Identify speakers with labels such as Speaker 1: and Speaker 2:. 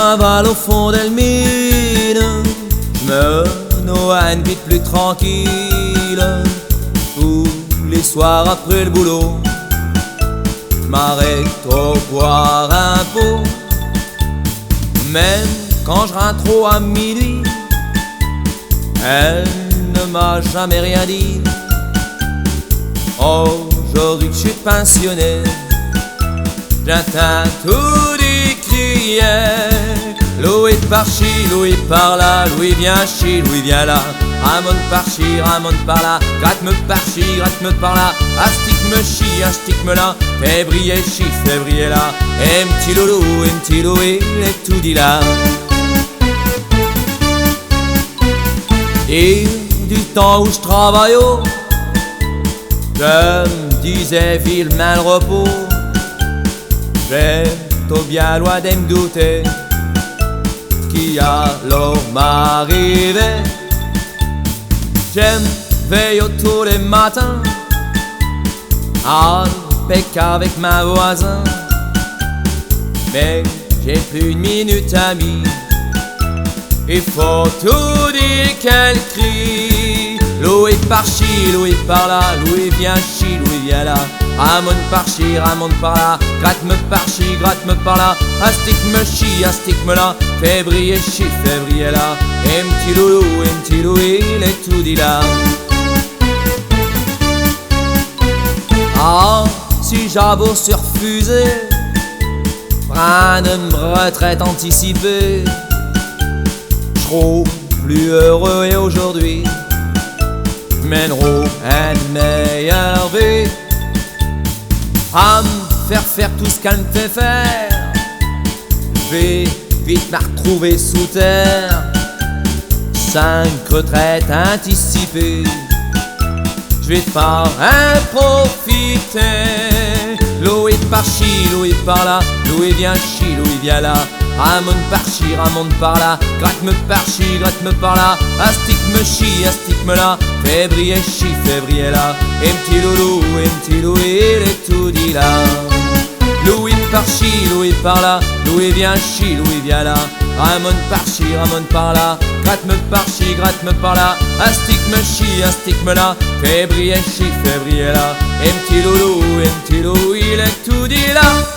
Speaker 1: carnaval au fond d'Elmine, me noie une vie plus tranquille. Tous les soirs après le boulot, m'arrête trop boire un pot. Même quand je rentre trop à minuit, elle ne m'a jamais rien dit. Aujourd'hui que je suis pensionné, j'entends tout crier. Louis par-ci, Louis par-là, Louis vient ci, Louis vient là. Ramon par-ci, Ramon par-là, gratte-me par-ci, gratte-me par-là. Astique-me chi, astique-me là, fais briller chi, fais briller là. Et un petit loulou, il est tout dit là. Et du temps où je travaille, je me disais ville mal repos. J'ai tout bien loin de me douter qui allait m'arriver. J'aime veiller tous les matins à pec avec ma voisin, mais j'ai plus une minute amie. Il faut tout dire qu'elle crie. Louis par-ci, Louis par-là, Louis vient ci, Louis vient là. Ramon par-ci, Ramon par-là, gratte-me par-ci, gratte-me par-là. Astique-me chi, astique-me là, fais briller chi, fais briller là. Et un petit loulou, il est tout dit là. Ah, si j'avoue sur refusé, prendre une retraite anticipée, j'serai plus heureux et aujourd'hui mèneront une meilleure vie. À me faire tout ce qu'elle me fait faire, je vais vite me retrouver sous terre. 5 retraites anticipées, je vais pas en profiter. Louis par-ci, Louis par-là, Louis vient ci, Louis vient là. Ramon par-ci, Ramon par-là, gratte-me par-ci, gratte-me par-là. Astique-me chi, astique-me là, fais briller chi, fais briller là. Et un petit loulou, il est tout dit là. Louis par-ci, Louis par-là, Louis vient ci, Louis vient là. Ramon par-ci, Ramon par-là, gratte-me par-ci, gratte-me par-là. Astique-me chi, astique-me là, fais briller chi, fais briller là. Et un petit loulou, il est tout dit là.